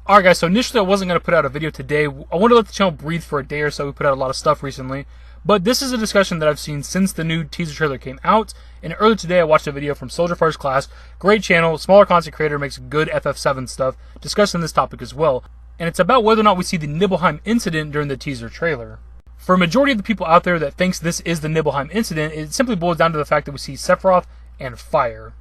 Alright guys, so initially I wasn't going to put out a video today. I wanted to let the channel breathe for a day or so. We put out a lot of stuff recently. But this is a discussion that I've seen since the new teaser trailer came out. And earlier today I watched a video from Soldier First Class. Great channel, smaller content creator, makes good FF7 stuff, discussing this topic as well. And it's about whether or not we see the Nibelheim incident during the teaser trailer. For a majority of the people out there that thinks this is the Nibelheim incident, it simply boils down to the fact that we see Sephiroth and fire.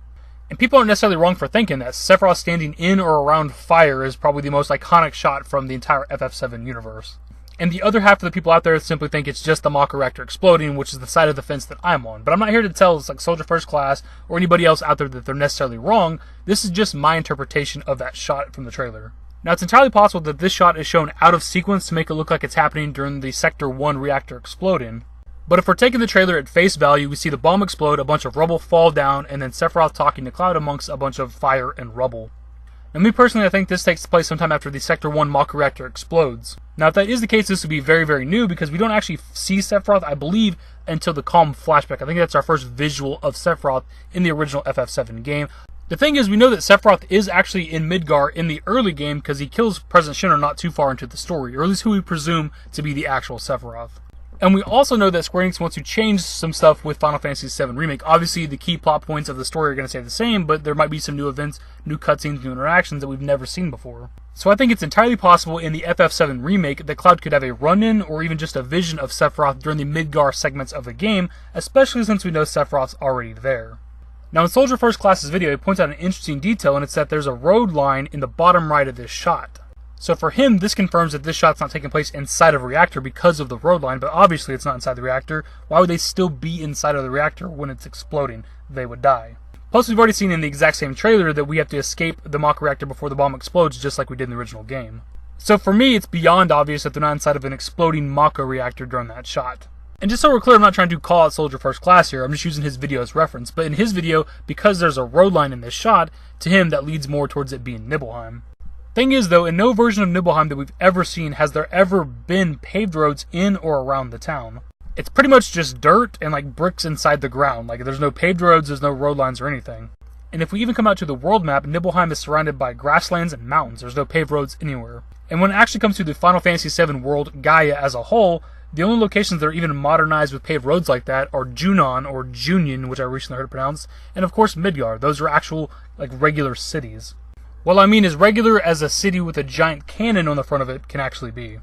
And people aren't necessarily wrong for thinking that Sephiroth standing in or around fire is probably the most iconic shot from the entire FF7 universe. And the other half of the people out there simply think it's just the Mako reactor exploding, which is the side of the fence that I'm on. But I'm not here to tell like Soldier First Class or anybody else out there that they're necessarily wrong. This is just my interpretation of that shot from the trailer. Now, it's entirely possible that this shot is shown out of sequence to make it look like it's happening during the Sector 1 reactor exploding. But if we're taking the trailer at face value, we see the bomb explode, a bunch of rubble fall down, and then Sephiroth talking to Cloud amongst a bunch of fire and rubble. Now, me personally, I think this takes place sometime after the Sector 1 Mako reactor explodes. Now, if that is the case, this would be very, very new, because we don't actually see Sephiroth, I believe, until the Calm flashback. I think that's our first visual of Sephiroth in the original FF7 game. The thing is, we know that Sephiroth is actually in Midgar in the early game, because he kills President Shinnor not too far into the story, or at least who we presume to be the actual Sephiroth. And we also know that Square Enix wants to change some stuff with Final Fantasy VII Remake. Obviously, the key plot points of the story are going to stay the same, but there might be some new events, new cutscenes, new interactions that we've never seen before. So I think it's entirely possible in the FF7 Remake that Cloud could have a run-in or even just a vision of Sephiroth during the Midgar segments of the game, especially since we know Sephiroth's already there. Now, in Soldier First Class's video, he points out an interesting detail, and it's that there's a road line in the bottom right of this shot. So for him, this confirms that this shot's not taking place inside of a reactor because of the road line, but obviously it's not inside the reactor. Why would they still be inside of the reactor when it's exploding? They would die. Plus, we've already seen in the exact same trailer that we have to escape the Mako reactor before the bomb explodes, just like we did in the original game. So for me, it's beyond obvious that they're not inside of an exploding Mako reactor during that shot. And just so we're clear, I'm not trying to call out Soldier First Class here, I'm just using his video as reference. But in his video, because there's a road line in this shot, to him that leads more towards it being Nibelheim. Thing is though, in no version of Nibelheim that we've ever seen has there ever been paved roads in or around the town. It's pretty much just dirt and like bricks inside the ground. Like there's no paved roads, there's no road lines or anything. And if we even come out to the world map, Nibelheim is surrounded by grasslands and mountains. There's no paved roads anywhere. And when it actually comes to the Final Fantasy VII world, Gaia as a whole, the only locations that are even modernized with paved roads like that are Junon or Junion, which I recently heard it pronounced, and of course Midgar. Those are actual like regular cities. Well, I mean as regular as a city with a giant cannon on the front of it can actually be.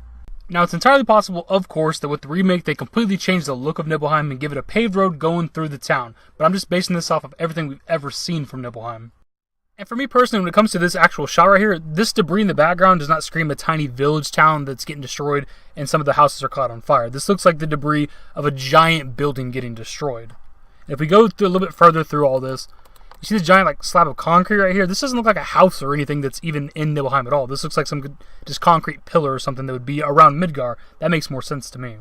Now, it's entirely possible, of course, that with the remake they completely change the look of Nibelheim and give it a paved road going through the town, but I'm just basing this off of everything we've ever seen from Nibelheim. And for me personally, when it comes to this actual shot right here, this debris in the background does not scream a tiny village town that's getting destroyed and some of the houses are caught on fire. This looks like the debris of a giant building getting destroyed. And if we go through a little bit further through all this, you see this giant like slab of concrete right here? This doesn't look like a house or anything that's even in Nibelheim at all. This looks like some good, just concrete pillar or something that would be around Midgar. That makes more sense to me.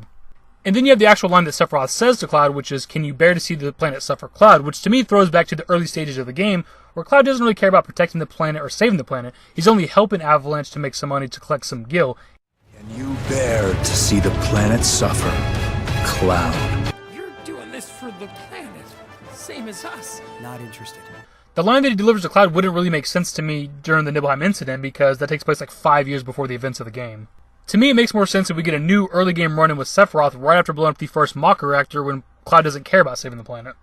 And then you have the actual line that Sephiroth says to Cloud, which is, "Can you bear to see the planet suffer, Cloud?" Which to me throws back to the early stages of the game, where Cloud doesn't really care about protecting the planet or saving the planet. He's only helping Avalanche to make some money to collect some gil. Can you bear to see the planet suffer, Cloud? You're doing this for the planet, same as us. Not interested. The line that he delivers to Cloud wouldn't really make sense to me during the Nibelheim incident, because that takes place like 5 years before the events of the game. To me, it makes more sense if we get a new early game run-in with Sephiroth right after blowing up the first Mako reactor when Cloud doesn't care about saving the planet.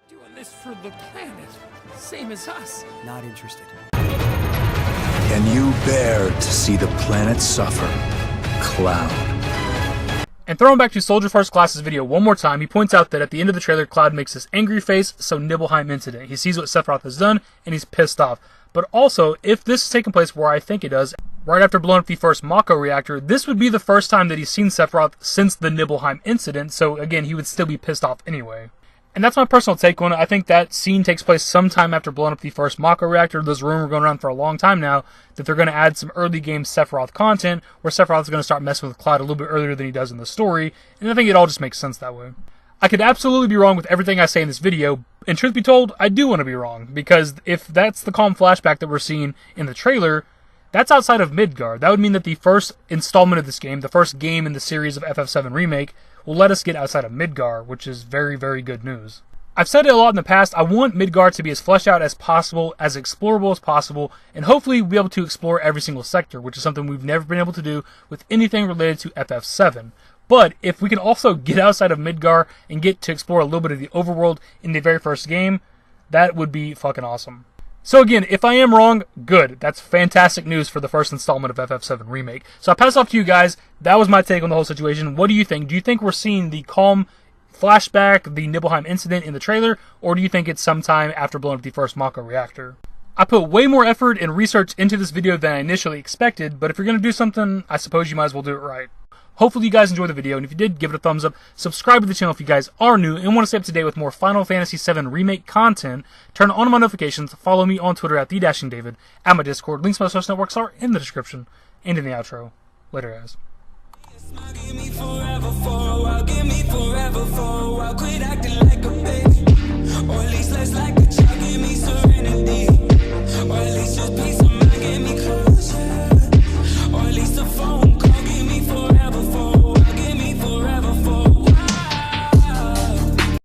You're doing this for the planet, same as us. Not interested. Can you bear to see the planet suffer, Cloud? And throwing back to Soldier First Class's video one more time, he points out that at the end of the trailer, Cloud makes this angry face, so Nibelheim incident. He sees what Sephiroth has done, and he's pissed off. But also, if this is taking place where I think it does, right after blowing up the first Mako reactor, this would be the first time that he's seen Sephiroth since the Nibelheim incident, so again, he would still be pissed off anyway. And that's my personal take on it. I think that scene takes place sometime after blowing up the first Mako reactor. There's a rumor going around for a long time now that they're going to add some early game Sephiroth content where Sephiroth is going to start messing with Cloud a little bit earlier than he does in the story, and I think it all just makes sense that way. I could absolutely be wrong with everything I say in this video, and truth be told, I do want to be wrong, because if that's the calm flashback that we're seeing in the trailer, that's outside of Midgar. That would mean that the first installment of this game, the first game in the series of FF7 Remake, will let us get outside of Midgar, which is very, very good news. I've said it a lot in the past, I want Midgard to be as fleshed out as possible, as explorable as possible, and hopefully be able to explore every single sector, which is something we've never been able to do with anything related to FF7. But if we can also get outside of Midgard and get to explore a little bit of the overworld in the very first game, that would be fucking awesome. So again, if I am wrong, good. That's fantastic news for the first installment of FF7 Remake. So I'll pass it off to you guys. That was my take on the whole situation. What do you think? Do you think we're seeing the calm flashback, the Nibelheim incident in the trailer, or do you think it's sometime after blowing up the first Mako reactor? I put way more effort and research into this video than I initially expected, but if you're going to do something, I suppose you might as well do it right. Hopefully you guys enjoyed the video, and if you did, give it a thumbs up. Subscribe to the channel if you guys are new and want to stay up to date with more Final Fantasy VII Remake content. Turn on my notifications, follow me on Twitter at TheDashingDavid, at my Discord. Links to my social networks are in the description and in the outro. Later, guys. Give me forever for a while, give me forever for a while. Quit acting like a baby, or at least less like a child. Give me serenity, or at least just peace of mind. Give me clarity.